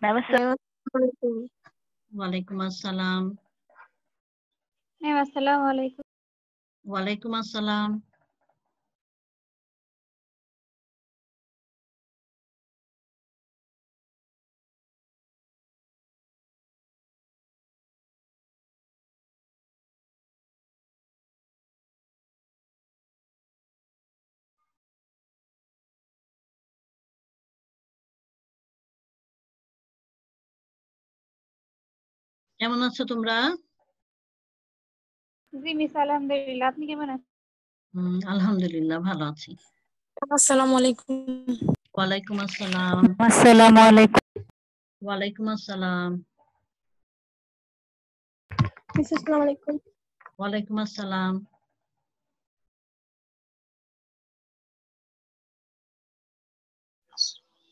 Ma'am ওয়ালাইকুম আসসালাম। Ma'am আসসালামু আলাইকুম। ওয়ালাইকুম আসসালাম। কেমন আছো তোমরা? জি মিস, আলহামদুলিল্লাহ। আপনি কেমন আছেন? আলহামদুলিল্লাহ ভালো আছি। আসসালামু আলাইকুম। ওয়ালাইকুম আসসালাম। আসসালামু আলাইকুম। ওয়ালাইকুম আসসালাম। মিস আসসালামু আলাইকুম। ওয়ালাইকুম আসসালাম।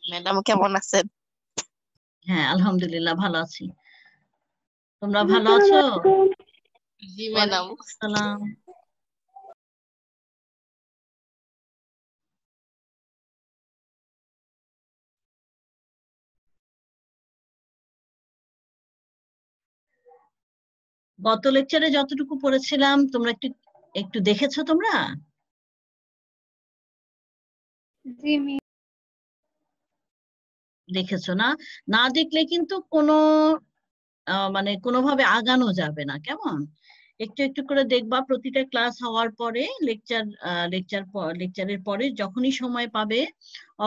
ম্যাডাম কেমন আছেন? হ্যাঁ আলহামদুলিল্লাহ ভালো আছি। তোমরা ভালো আছো? জি ম্যাডাম। আসসালাম। গত লেকচারে যতটুকু পড়েছিলাম তোমরা একটু একটু দেখেছো তোমরা? জি মিস। দেখেছো না? না দেখলে কিন্তু কোনো মানে কোনোভাবে আগানো যাবে না, কেমন? একটু একটু করে দেখবা প্রতিটা ক্লাস হওয়ার পরে, লেকচারের পরে যখনই সময় পাবে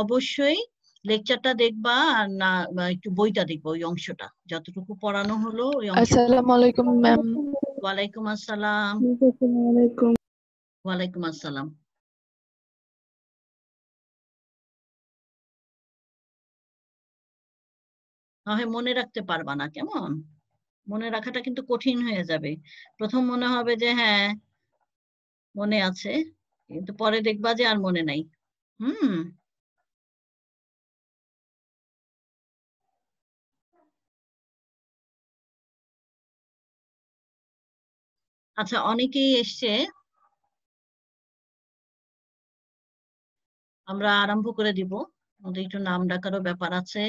অবশ্যই লেকচারটা দেখবা, আর না বা একটু বইটা দেখবা, ওই অংশটা যতটুকু পড়ানো হলো ওই অংশ। আসসালামু আলাইকুম ম্যাম। ওয়ালাইকুম আসসালাম। ওয়ালাইকুম আসসালাম। তাহলে মনে রাখতে পারবা না, কেমন? মনে রাখাটা কিন্তু কঠিন হয়ে যাবে। প্রথম মনে হবে যে হ্যাঁ মনে আছে, কিন্তু পরে দেখবা যে আর মনে নাই। হুম। আচ্ছা, অনেকেই এসছে, আমরা আরম্ভ করে দিব। আমাদের একটু নাম ডাকারও ব্যাপার আছে।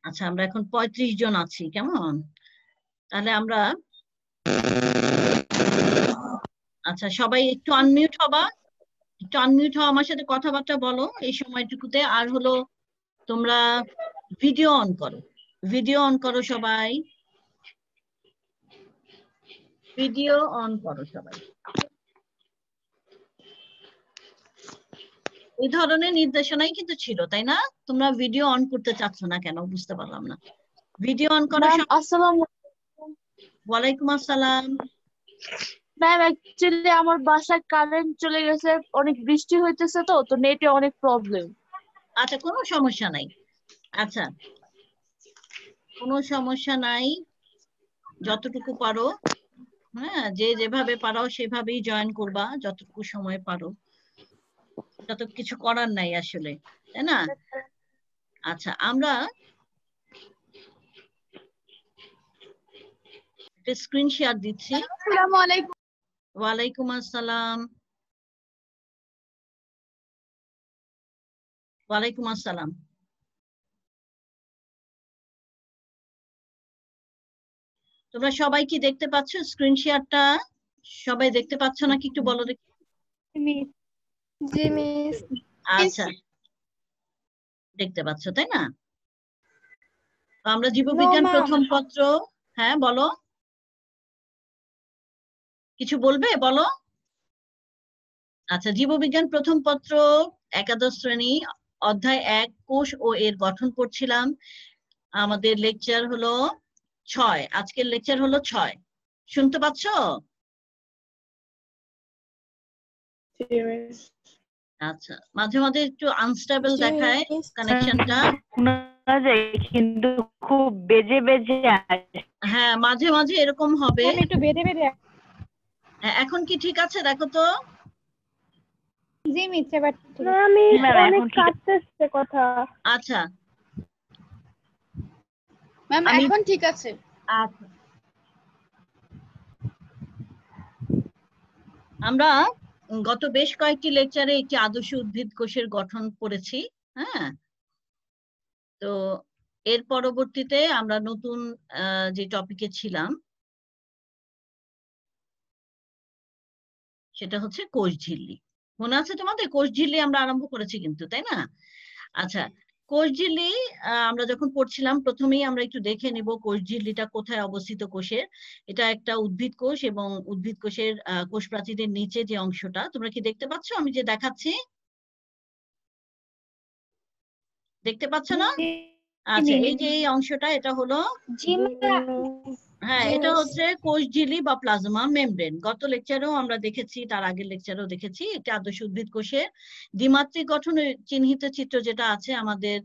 আচ্ছা, আমরা এখন 35 জন আছি, কেমন? তাহলে আমরা, আচ্ছা সবাই একটু আনমিউট হবা, একটু আনমিউট হওয়া, আমার সাথে কথাবার্তা বলো এই সময়টুকুতে। আর হলো তোমরা ভিডিও অন করো, ভিডিও অন করো সবাই, ভিডিও অন করো সবাই। এই ধরনের নির্দেশনাই কিন্তু ছিল, তাই না? তোমরা ভিডিও অন করতে চাচ্ছ না কেন, বুঝতে পারলাম না। ভিডিও অন করো ম্যাম সবাই। আসসালামু আলাইকুম। ওয়ালাইকুম আসসালাম। ম্যাম অ্যাকচুয়ালি আমার বাসায় কারেন্ট চলে গেছে, অনেক বৃষ্টি হইতেছে তো তো নেটে অনেক প্রবলেম। আচ্ছা, কোনো সমস্যা নাই। আচ্ছা, কোনো সমস্যা নাই, যতটুকু পারো, হ্যাঁ যে যেভাবে পারো সেভাবেই জয়েন করবা, যতটুকু সময় পারো। এটা তো কিছু করার নাই আসলে, তাই না? আচ্ছা, আমরা একটা স্ক্রিন শেয়ার দিচ্ছি। আসসালামু আলাইকুম। ওয়ালাইকুম আসসালাম। ওয়ালাইকুম আসসালাম। তোমরা সবাই কি দেখতে পাচ্ছ স্ক্রিন শেয়ারটা? সবাই দেখতে পাচ্ছ নাকি একটু বলো দেখি। মিস। জি মিস। আচ্ছা, দেখতে পাচ্ছ তাই না? তো আমরা জীববিজ্ঞান প্রথম পত্র, হ্যাঁ বলো, কিছু বলবে বলো। আচ্ছা, জীববিজ্ঞান প্রথম পত্র, একাদশ শ্রেণী, অধ্যায় 1, কোষ ও এর গঠন পড়ছিলাম। আমাদের লেকচার হলো 6, আজকের লেকচার হলো 6। শুনতে পাচ্ছ? আচ্ছা, মাঝে মাঝে একটু আনস্টেবল দেখায় কানেকশনটা, কিন্তু খুব বেজে বেজে আসে। হ্যাঁ মাঝে মাঝে এরকম হবে। আমি একটু বেঁধে বেঁধে। এখন কি ঠিক আছে দেখো তো? জি মিস, এবার ঠিক আছে। আমি অনেক কাটতেছে কথা। আচ্ছা ম্যাম এখন ঠিক আছে। আচ্ছা, আমরা গত বেশ কয়েকটি লেকচারে একটি আদর্শ উদ্ভিদ কোষের গঠন পড়েছি। হ্যাঁ, তো তো এর পরবর্তীতে আমরা নতুন যে টপিকে ছিলাম সেটা হচ্ছে কোষঝিল্লি। মনে আছে তোমাদের? কোষঝিল্লি আমরা আরম্ভ করেছি কিন্তু, তাই না? আচ্ছা, কোষঝিল্লি আমরা যখন পড়ছিলাম প্রথমেই আমরা একটু দেখে নিব কোষঝিল্লিটা কোথায় অবস্থিত কোষের। এটা একটা উদ্ভিদ কোষ, এবং উদ্ভিদ কোষের কোষ প্রাচীরের নিচে যে অংশটা তোমরা কি দেখতে পাচ্ছ? আমি যে দেখাচ্ছি, দেখতে পাচ্ছ না? আচ্ছা, এই যে এই অংশটা, এটা হলো, হ্যাঁ, এটা হচ্ছে কোষঝিল্লি বা প্লাজমা মেমব্রেন। গত লেকচারেও আমরা দেখেছি, তার আগের লেকচারেও দেখেছি, একটি আদর্শ উদ্ভিদ কোষের দ্বিমাত্রিক গঠন চিহ্নিত চিত্র যেটা আছে আমাদের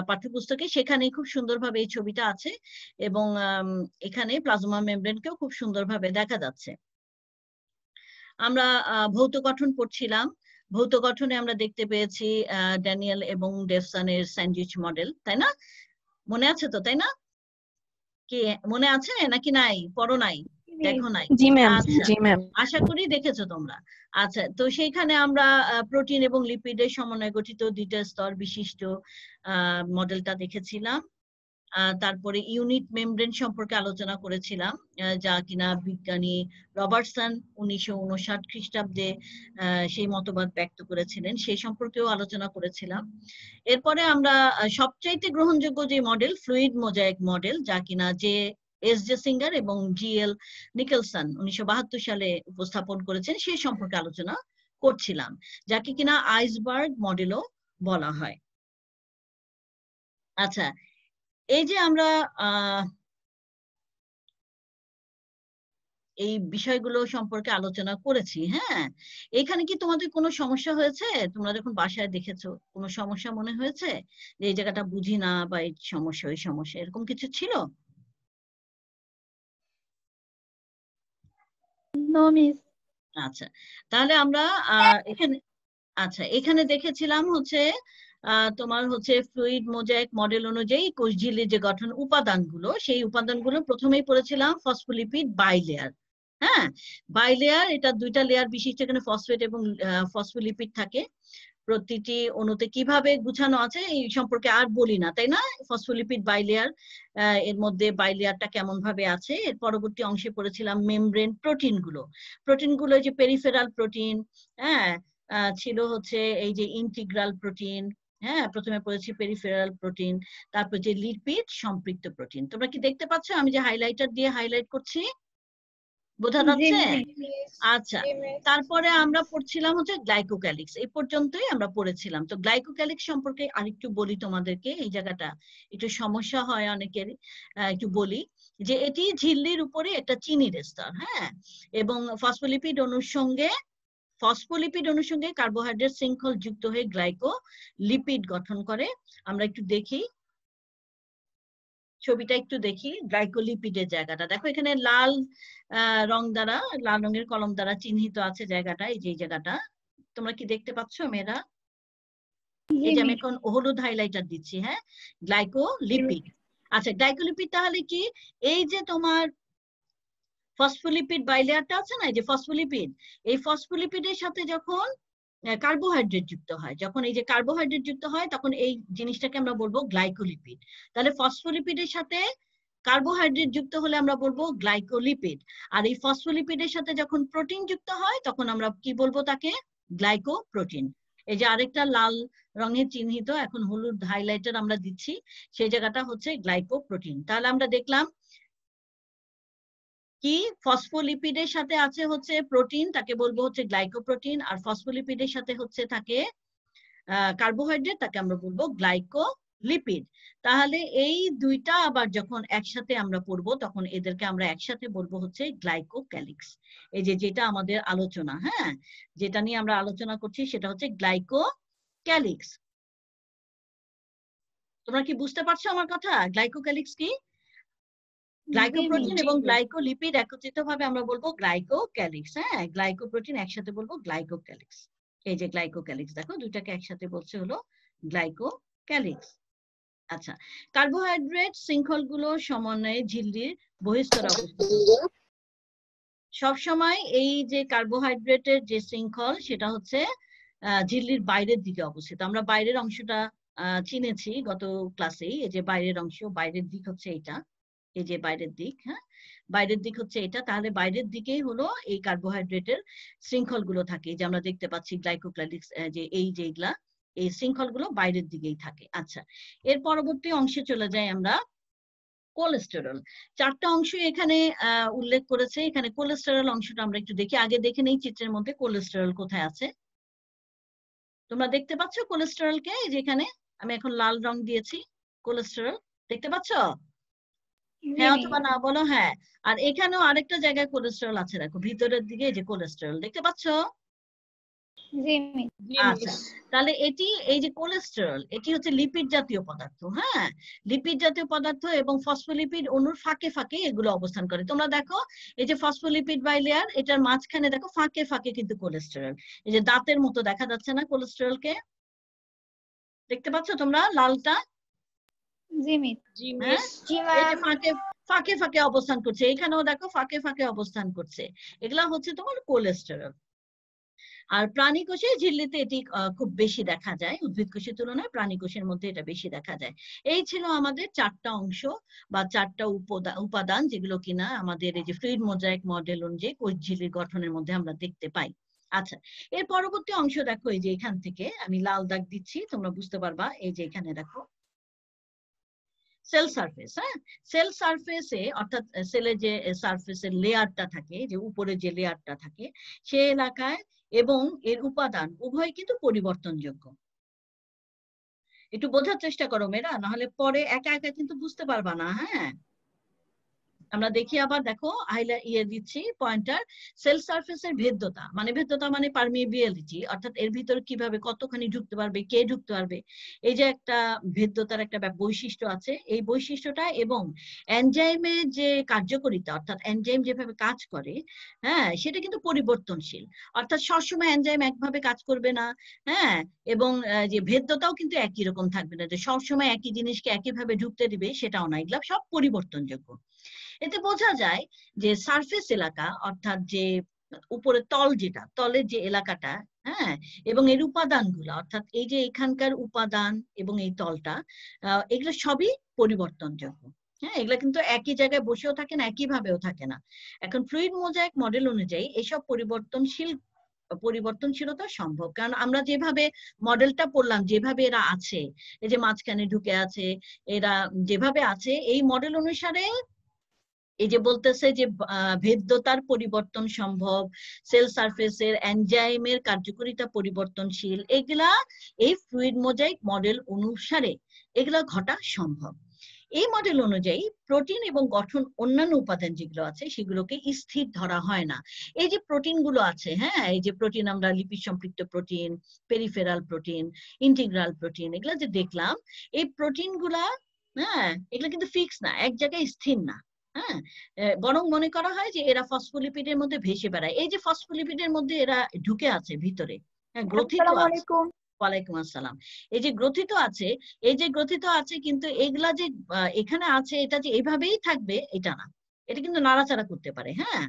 পাঠ্যপুস্তকে, সেখানে খুব সুন্দরভাবে এই ছবিটা আছে, এবং এখানে প্লাজমা মেমব্রেনকেও খুব সুন্দরভাবে দেখা যাচ্ছে। আমরা ভৌত গঠন পড়ছিলাম। ভৌত গঠনে আমরা দেখতে পেয়েছি ড্যানিয়েল এবং ডেভসনের স্যান্ডউইচ মডেল, তাই না? মনে আছে তো, তাই না? কি মনে আছে নাকি নাই? পড়ো নাই? দেখো নাই? জি ম্যাম, আচ্ছা, জি ম্যাম। আশা করি দেখেছো তোমরা। আচ্ছা, তো সেইখানে আমরা প্রোটিন এবং লিপিডের সমন্বয়ে গঠিত দুইটা স্তর বিশিষ্ট মডেলটা দেখেছিলাম। তারপরে ইউনিট মেমব্রেন সম্পর্কে আলোচনা করেছিলাম, যা কিনা বিজ্ঞানী রবার্টসন 1959 খ্রিস্টাব্দে সেই মতবাদ ব্যক্ত করেছিলেন, সেই সম্পর্কেও আলোচনা করেছিলাম। এরপরে আমরা সবচাইতে গ্রহণযোগ্য যে মডেল, ফ্লুইড মোজাইক মডেল, যা কিনা এস জে সিঙ্গার এবং জিএল নিকেলসন 1972 সালে উপস্থাপন করেছেন, সেই সম্পর্কে আলোচনা করছিলাম, যাকে কিনা আইসবার্গ মডেলও বলা হয়। আচ্ছা, এই যে আমরা এই বিষয়গুলো সম্পর্কে আলোচনা করেছি, হ্যাঁ, এখানে কি তোমাদের কোনো সমস্যা হয়েছে? তোমরা যখন বাসায় দেখেছো কোনো সমস্যা মনে হয়েছে যে এই জায়গাটা বুঝি না, বা এই সমস্যা ওই সমস্যা, এরকম কিছু ছিল? No miss. আচ্ছা, তাহলে আমরা এখানে, আচ্ছা, এখানে দেখেছিলাম হচ্ছে তোমার হচ্ছে ফ্লুইড মোজাইক মডেল অনুযায়ী কোষঝিল্লির যে গঠন উপাদানগুলো, সেই উপাদানগুলো প্রথমেই পড়েছিলাম ফসফোলিপিড বাইলেয়ার। হ্যাঁ, বাইলেয়ার, এটা দুইটা লেয়ার বিশিষ্ট, এখানে ফসফেট এবং ফসফোলিপিড থাকে। প্রতিটি অণুতে কিভাবে গুছানো আছে এই সম্পর্কে আর বলি না, তাই না? ফসফোলিপিড বাইলেয়ার, এর মধ্যে বাইলেয়ারটা কেমন ভাবে আছে। এর পরবর্তী অংশে পড়েছিলাম মেমব্রেন প্রোটিনগুলো। প্রোটিনগুলো যে পেরিফেরাল প্রোটিন, হ্যাঁ, ছিল হচ্ছে এই যে ইন্টিগ্রাল প্রোটিন, হ্যাঁ, প্রথমে পড়েছি পেরিফেরাল প্রোটিন, তারপর যে লিপিড সম্পৃক্ত প্রোটিন। তোমরা কি দেখতে পাচ্ছ আমি যে হাইলাইটার দিয়ে হাইলাইট করছি? বোঝা যাচ্ছে? আচ্ছা, তারপরে আমরা পড়ছিলাম হচ্ছে গ্লাইকোক্যালিক্স। এই পর্যন্তই আমরা পড়েছিলাম। তো গ্লাইকোক্যালিক্স সম্পর্কে আরেকটু বলি তোমাদেরকে, এই জায়গাটা একটু সমস্যা হয় অনেকের, একটু বলি যে এটি ঝিল্লির উপরে একটা চিনির স্তর, হ্যাঁ, এবং ফসফোলিপিড অনুর সঙ্গে কার্বোহাইড্রেট শৃঙ্খল যুক্ত হয়ে গ্লাইকোলিপিড গঠন করে। আমরা একটু দেখি ছবিটা, একটু দেখি গ্লাইকোলিপিডের জায়গাটা। দেখো এখানে লাল রং দ্বারা, লাল রঙের কলম দ্বারা চিহ্নিত আছে জায়গাটা, এই যে জায়গাটা তোমরা কি দেখতে পাচ্ছ মেয়েরা? এই যে আমি এখন হলুদ হাইলাইটার দিচ্ছি, হ্যাঁ, গ্লাইকোলিপিড। আচ্ছা, গ্লাইকোলিপিড তাহলে কি? এই যে তোমার ফসফোলিপিড বাইলেয়ারটা আছে না, এই যে ফসফোলিপিড, এই ফসফোলিপিডের সাথে যখন কার্বোহাইড্রেট যুক্ত হয়, যখন এই যে কার্বোহাইড্রেট যুক্ত হয়, তখন এই জিনিসটাকে আমরা বলবো গ্লাইকোলিপিড। তাহলে ফসফোলিপিডের সাথে কার্বোহাইড্রেট যুক্ত হলে আমরা বলবো গ্লাইকোলিপিড, আর এই ফসফোলিপিডের সাথে যখন প্রোটিন যুক্ত হয় তখন আমরা কি বলবো তাকে? গ্লাইকোপ্রোটিন। এই যে আরেকটা লাল রঙের চিহ্নিত, এখন হলুদ হাইলাইটার আমরা দিচ্ছি, সেই জায়গাটা হচ্ছে গ্লাইকোপ্রোটিন। তাহলে আমরা দেখলাম কি, ফসফোলিপিডের সাথে আছে হচ্ছে প্রোটিন, তাকে বলবো হচ্ছে গ্লাইকোপ্রোটিন, আর ফসফোলিপিডের সাথে হচ্ছে থাকে কার্বোহাইড্রেট, তাকে আমরা বলবো গ্লাইকোলিপিড। তাহলে এই দুইটা আবার যখন একসাথে আমরা পড়বো তখন এদেরকে আমরা একসাথে বলবো হচ্ছে গ্লাইকোক্যালিক্স। এই যে যেটা আমাদের আলোচনা, হ্যাঁ, যেটা নিয়ে আমরা আলোচনা করছি সেটা হচ্ছে গ্লাইকোক্যালিক্স। তোমরা কি বুঝতে পারছো আমার কথা? গ্লাইকোক্যালিক্স কি? গ্লাইকোপ্রোটিন এবং গ্লাইকোলিপিড একত্রিত ভাবে আমরা বলবো গ্লাইকোক্যালিক্স। হ্যাঁ, গ্লাইকোপ্রোটিন একসাথে বলবো গ্লাইকোক্যালিক্স। এই যে গ্লাইকোক্যালিক্স, দেখো দুইটাকে একসাথে বলছে হলো গ্লাইকোক্যালিক্স। আচ্ছা, কার্বোহাইড্রেট শৃঙ্খলগুলো সমন্বয়ে ঝিল্লির বহিঃস্তরে অবস্থিত। সবসময় এই যে কার্বোহাইড্রেটের যে শৃঙ্খল সেটা হচ্ছে ঝিল্লির বাইরের দিকে অবস্থিত। আমরা বাইরের অংশটা চিনেছি গত ক্লাসেই। এই যে বাইরের অংশ, বাইরের দিক হচ্ছে এটা, এই যে বাইরের দিক, হ্যাঁ বাইরের দিক হচ্ছে এটা। তাহলে বাইরের দিকেই হলো এই কার্বোহাইড্রেটের শৃঙ্খল গুলো থাকে, যে আমরা দেখতে পাচ্ছি গ্লাইকোক্লাইডিক্স, যে এই যেগুলা এই শৃঙ্খল গুলো বাইরের দিকেই থাকে। আচ্ছা, এর পরবর্তী অংশে চলে যাই আমরা, কোলেস্টেরল। চারটা অংশ এখানে উল্লেখ করেছে। এখানে কোলেস্টেরল অংশটা আমরা একটু দেখি, আগে দেখে নেই চিত্রের মধ্যে কোলেস্টেরল কোথায় আছে। তোমরা দেখতে পাচ্ছ কোলেস্টেরলকে? এই যে এখানে আমি এখন লাল রং দিয়েছি, কোলেস্টেরল দেখতে পাচ্ছ? হ্যাঁ অথবা না বলো হ্যাঁ। আর এখানেও আরেকটা জায়গায় কোলেস্টেরল আছে, দেখো ভিতরের দিকে, এই যে কোলেস্টেরল দেখতে পাচ্ছ? আচ্ছা, তাহলে এটি, এই যে কোলেস্টেরল, এটি হচ্ছে লিপিড জাতীয় পদার্থ। হ্যাঁ, লিপিড জাতীয় পদার্থ এবং ফসফোলিপিড অণুর ফাঁকে ফাঁকে এগুলো অবস্থান করে। তোমরা দেখো এই যে ফসফোলিপিড বাইলেয়ার, এটার মাঝখানে দেখো ফাঁকে ফাঁকে কিন্তু কোলেস্টেরল, এই যে দাঁতের মতো দেখা যাচ্ছে না কোলেস্টেরলকে? দেখতে পাচ্ছ তোমরা লালটা? হ্যাঁ, এই যে ফাঁকে ফাঁকে ফাঁকে অবস্থান করছে, এখানেও দেখো ফাঁকে ফাঁকে অবস্থান করছে। এগুলা হচ্ছে তোমার কোলেস্টেরল। আর প্রাণী কোষে ঝিল্লিতে এটি খুব বেশি দেখা যায়, উদ্ভিদ কোষের তুলনায় প্রাণী কোষের মধ্যে এটা বেশি দেখা যায়। এই ছিল আমাদের চারটা অংশ বা চারটা উপাদান, যেগুলো কিনা আমাদের এই যে ফ্লুইড মোজাইক মডেল অনুযায়ী কোষ ঝিল্লির গঠনের মধ্যে আমরা দেখতে পাই। আচ্ছা, এর পরবর্তী অংশ দেখো, এই যে এখান থেকে আমি লাল দাগ দিচ্ছি, তোমরা বুঝতে পারবা। এই যে এখানে দেখো সেল সারফেস। হ্যাঁ, সেল সারফেসে অর্থাৎ সেলের যে সারফেসের লেয়ারটা থাকে, যে উপরে যে লেয়ারটা থাকে, সে এলাকায় এবং এর উপাদান উভয় কিন্তু পরিবর্তনযোগ্য। একটু বোঝার চেষ্টা করো মেয়েরা, নাহলে পরে একা একা কিন্তু বুঝতে পারবা না। হ্যাঁ, আমরা দেখি আবার, দেখো দিচ্ছি পয়েন্টার। সেল সারফেসের ভেদ্যতা, ভেদ্যতা মানে পারমিয়েবিলিটি, অর্থাৎ এর ভিতরে কিভাবে কতখানি ঢুকতে পারবে, কে ঢুকতে পারবে, এই যে একটা ভেদ্যতার একটা বৈশিষ্ট্য আছে। এই বৈশিষ্ট্যটা এবং এনজাইমের যে কার্যকারিতা, অর্থাৎ এনজাইম যেভাবে কাজ করে, হ্যাঁ সেটা কিন্তু পরিবর্তনশীল। অর্থাৎ সবসময় এনজাইম একভাবে কাজ করবে না। হ্যাঁ, এবং যে ভেদ্যতাও কিন্তু একই রকম থাকবে না, যে সবসময় একই জিনিসকে একইভাবে ঢুকতে দিবে সেটাও না, এগুলো সব পরিবর্তনযোগ্য। এতে বোঝা যায় যে সারফেস এলাকা, অর্থাৎ যে উপরে তল, যেটা তলের যে এলাকাটা, হ্যাঁ, এবং এর উপাদানগুলো, অর্থাৎ এই যে এখানকার উপাদান এবং এই তলটা, এগুলো সবই পরিবর্তনযোগ্য। হ্যাঁ, এগুলা কিন্তু একই জায়গায় বসেও থাকে না, একই ভাবেও থাকে না। এখন ফ্লুইড মোজাইক মডেল অনুযায়ী এসব পরিবর্তনশীলতা সম্ভব, কারণ আমরা যেভাবে মডেলটা পড়লাম, যেভাবে এরা আছে, এই যে মাঝখানে ঢুকে আছে, এরা যেভাবে আছে, এই মডেল অনুসারে এই যে বলতেছে যে ভেদ্যতার পরিবর্তন সম্ভব, সেল সারফেসের এনজাইমের কার্যকারিতা পরিবর্তনশীল, এগুলা এই ফ্লুইড মোজাইক মডেল অনুসারে এগুলা ঘটা সম্ভব। এই মডেল অনুযায়ী প্রোটিন এবং গঠন অন্যান্য উপাদান যেগুলো আছে সেগুলোকে স্থির ধরা হয় না। এই যে প্রোটিন গুলো আছে, হ্যাঁ, এই যে প্রোটিন, আমরা লিপিড সম্পৃক্ত protein, peripheral protein, integral protein, এগুলা যে দেখলাম, এই প্রোটিন গুলা, হ্যাঁ, এগুলা কিন্তু ফিক্স না, এক জায়গায় স্থির না। হ্যাঁ, বরং মনে করা হয় যে এরা ফসফোলিপিডের মধ্যে ভেসে বেড়ায়। এই যে ফসফোলিপিডের মধ্যে এরা ঢুকে আছে ভিতরে, হ্যাঁ, গ্রথিত আছে। ওয়ালাইকুম আসসালাম। এই যে গ্রথিত আছে, এই যে গ্রথিত আছে, কিন্তু এগুলা যে এখানে আছে, এটা যে এইভাবেই থাকবে এটা না, এটা কিন্তু নাড়াচাড়া করতে পারে। হ্যাঁ,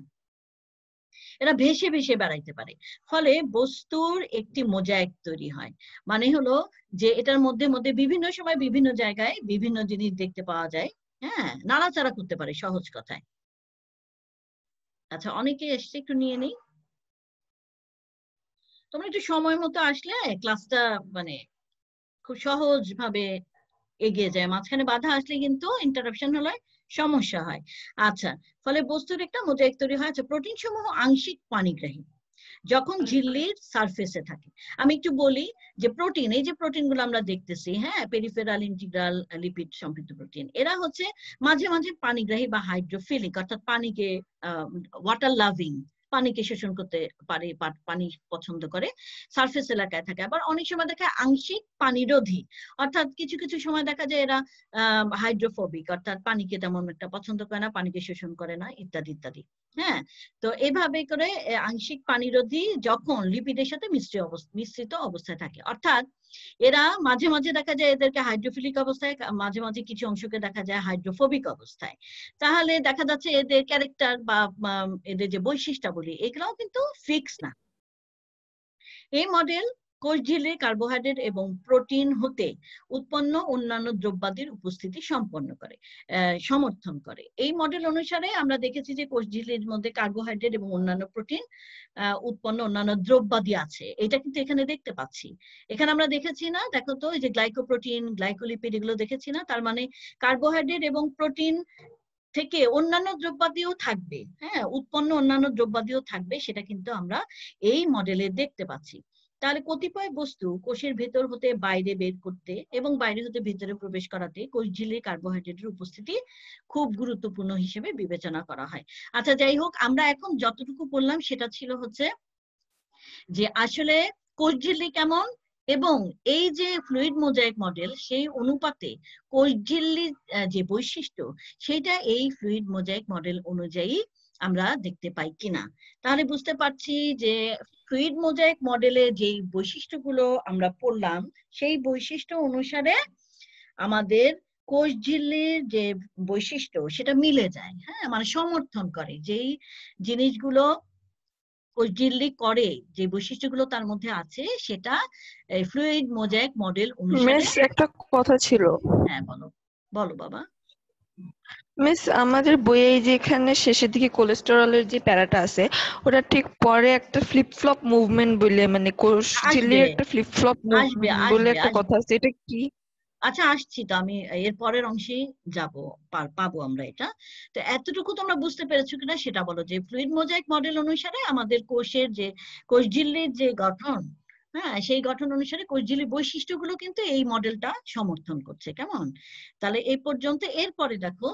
এরা ভেসে ভেসে বেড়াইতে পারে। ফলে বস্তুর একটি মোজাইক তৈরি হয়, মানে হলো যে এটার মধ্যে মধ্যে বিভিন্ন সময় বিভিন্ন জায়গায় বিভিন্ন জিনিস দেখতে পাওয়া যায়। হ্যাঁ, নাড়াচাড়া করতে পারে সহজ কথায়। আচ্ছা, অনেকে এসছে, একটু নিয়ে নেই। তোমরা একটু সময় মতো আসলে ক্লাসটা খুব সহজ ভাবে এগিয়ে যায়। মাঝখানে বাধা আসলে কিন্তু ইন্টারাপশন হলে সমস্যা হয়। আচ্ছা, ফলে বস্তুর একটা মোজাইক তৈরি হয়। আচ্ছা, প্রোটিন সমূহ আংশিক পানিগ্রাহী যখন ঝিল্লির সারফেসে থাকে। আমি একটু বলি যে প্রোটিন, এই যে প্রোটিন গুলো আমরা দেখতেছি, হ্যাঁ, পেরিফেরাল, ইন্টিগ্রাল, লিপিড সম্পৃক্ত প্রোটিন, এরা হচ্ছে মাঝে মাঝে পানিগ্রাহী বা হাইড্রোফিলিক, অর্থাৎ পানিকে ওয়াটার লাভিং, পানিকে শোষণ করতে পারে, পানি পছন্দ করে, সারফেস এলাকায় থাকে। আবার অনেক সময় দেখা আংশিক পানিরোধী, অর্থাৎ কিছু কিছু সময় দেখা যায় এরা হাইড্রোফোবিক, অর্থাৎ পানিকে তেমন একটা পছন্দ করে না, পানিকে শোষণ করে না, ইত্যাদি ইত্যাদি। হ্যাঁ, তো এইভাবে করে আংশিক পানিরোধী যখন লিপিডের সাথে মিশ্রিত অবস্থায় থাকে, অর্থাৎ এরা মাঝে মাঝে দেখা যায় এদেরকে হাইড্রোফিলিক অবস্থায়, মাঝে মাঝে কিছু অংশকে দেখা যায় হাইড্রোফোবিক অবস্থায়। তাহলে দেখা যাচ্ছে এদের ক্যারেক্টার বা এদের যে বৈশিষ্ট্যাবলী, এগুলোও কিন্তু ফিক্স না। এই মডেল কোষঝিল্লি কার্বোহাইড্রেট এবং প্রোটিন হতে উৎপন্ন অন্যান্য দ্রব্যাদির উপস্থিতি সমর্থন করে। এই মডেল অনুসারে আমরা দেখেছি যে কোষঝিল্লির মধ্যে কার্বোহাইড্রেট এবং অন্যান্য প্রোটিন উৎপন্ন অন্যান্য দ্রব্যাদি আছে। এটা কিন্তু এখানে দেখতে পাচ্ছি। এখানে আমরা দেখেছি না, দেখো তো এই যে গ্লাইকোপ্রোটিন, গ্লাইকোলিপিড এগুলো দেখেছি না? তার মানে কার্বোহাইড্রেট এবং প্রোটিন থেকে অন্যান্য দ্রব্যাদিও থাকবে, হ্যাঁ, উৎপন্ন অন্যান্য দ্রব্যাদিও থাকবে, সেটা কিন্তু আমরা এই মডেলে দেখতে পাচ্ছি। তাহলে কতিপয় বস্তু কোষের ভেতর হতে বাইরে বের করতে এবং বাইরে হতে ভেতরে প্রবেশ করাতে কোষঝিল্লি কার্বোহাইড্রেটের উপস্থিতি খুব গুরুত্বপূর্ণ হিসেবে বিবেচনা করা হয়। আচ্ছা, যাই হোক, আমরা এখন যতটুকু বললাম সেটা ছিল হচ্ছে যে আসলে কোষঝিল্লি কেমন এবং এই যে ফ্লুইড মোজাইক মডেল সেই অনুপাতে কোষঝিল্লির যে বৈশিষ্ট্য সেটা এই ফ্লুইড মোজাইক মডেল অনুযায়ী আমরা দেখতে পাই কিনা। তাহলে বুঝতে পারছি যে ফ্লুইড মোজাইক মডেলে যে বৈশিষ্ট্যগুলো আমরা পড়লাম সেই বৈশিষ্ট্য অনুসারে আমাদের কোষঝিল্লির যে বৈশিষ্ট্য সেটা মিলে যায়, হ্যাঁ, মানে সমর্থন করে যেই জিনিসগুলো কোষঝিল্লি করে, যে বৈশিষ্ট্যগুলো তার মধ্যে আছে সেটা ফ্লুইড মোজাইক মডেল অনুসারে। মিস, একটা কথা ছিল। হ্যাঁ, বলো বলো বাবা। মিস, আমাদের বইয়ে যেখানে শেষের দিকে কোলেস্টেরলের যে প্যারাটা আছে ওটা ঠিক পরে একটা ফ্লিপ ফ্লপ মুভমেন্ট বলে, মানে কোষঝিল্লির একটা ফ্লিপ ফ্লপ মুভমেন্ট বলে একটা কথা আছে, এটা কি? আচ্ছা, আসছি তো, আমি এর পরের অংশেই পাবো আমরা এটা। তো এতটুকু তোমরা বুঝতে পেরেছো কিনা সেটা বলো, যে ফ্লুইড মোজাইক মডেল অনুসারে আমাদের কোষের যে কোষঝিল্লির যে গঠন, হ্যাঁ, সেই গঠন অনুসারে কোষঝিল্লির বৈশিষ্ট্যগুলো কিন্তু এই মডেলটা সমর্থন করছে। কেমন? তাহলে এই পর্যন্ত। এরপরে দেখো,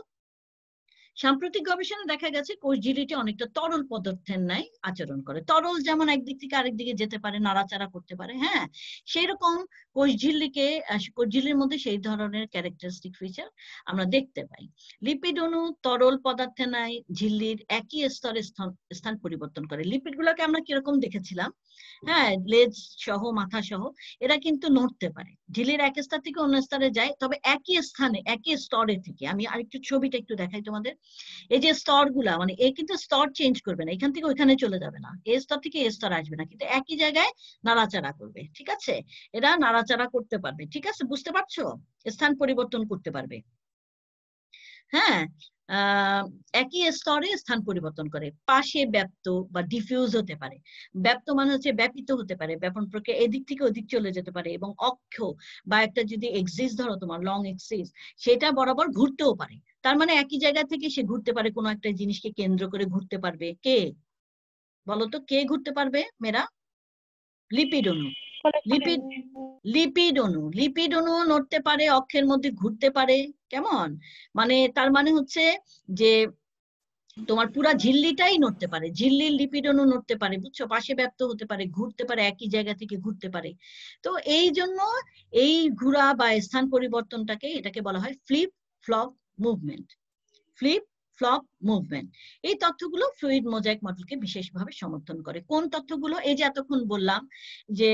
সাম্প্রতিক গবেষণা দেখা গেছে কোষঝিল্লিটি অনেকটা তরল পদার্থের ন্যায় আচরণ করে। তরল যেমন একদিক থেকে আরেক দিকে যেতে পারে, নাড়াচাড়া করতে পারে, হ্যাঁ, সেই রকম কোষঝিল্লির মধ্যে সেই ধরনের ক্যারেক্টারিস্টিক ফিচার আমরা দেখতে পাই। লিপিড অণু তরল পদার্থের ন্যায় ঝিল্লির একই স্তরে স্থান পরিবর্তন করে। লিপিড গুলোকে আমরা কিরকম দেখেছিলাম, হ্যাঁ, লেজ সহ, মাথা সহ, এরা কিন্তু নড়তে পারে, ঝিল্লির এক স্তর থেকে অন্য স্তরে যায়, তবে একই স্থানে একই স্তরে থেকে। আমি আরেকটু ছবিটা একটু দেখাই তোমাদের। এই যে স্তরগুলা, মানে এ কিন্তু স্তর চেঞ্জ করবে না, এখান থেকে ওইখানে চলে যাবে না, এ স্তর থেকে এ স্তর আসবে না, কিন্তু একই জায়গায় নাড়াচাড়া করবে। ঠিক আছে, এরা নাড়াচাড়া করতে পারবে। ঠিক আছে, বুঝতে পারছো? স্থান পরিবর্তন করতে পারবে, হ্যাঁ, একই স্তরে স্থান পরিবর্তন করে। পাশে ব্যাপ্ত বা ডিফিউজ হতে পারে। ব্যাপ্ত মানে হচ্ছে ব্যাপিত হতে পারে, ব্যাপন প্রক্রিয়া এদিক থেকে ওদিক চলে যেতে পারে, এবং অক্ষ বা একটা যদি এক্সিস ধরো তোমার, লং এক্সিস, সেটা বরাবর ঘুরতেও পারে। তার মানে একই জায়গা থেকে সে ঘুরতে পারে, কোনো একটা জিনিসকে কেন্দ্র করে ঘুরতে পারবে। কে বলতো, কে ঘুরতে পারবে মেয়েরা? লিপিড অণু। লিপিড অণু নড়তে পারে, অক্ষের মধ্যে ঘুরতে পারে। কেমন? মানে তার মানে হচ্ছে যে তোমার পুরা ঝিল্লিটাই নড়তে পারে, ঝিল্লির লিপিড অণু নড়তে পারে, বুঝছো? পাশে ব্যাপ্ত হতে পারে, ঘুরতে পারে, একই জায়গা থেকে ঘুরতে পারে। তো এই জন্য এই ঘোরা বা স্থান পরিবর্তনটাকে, এটাকে বলা হয় flip flop movement. Flip flop movement. এই তথ্যগুলো ফ্লুইড মোজাইক মডেলকে বিশেষভাবে সমর্থন করে। কোন তথ্যগুলো? এই যে এতক্ষণ বললাম যে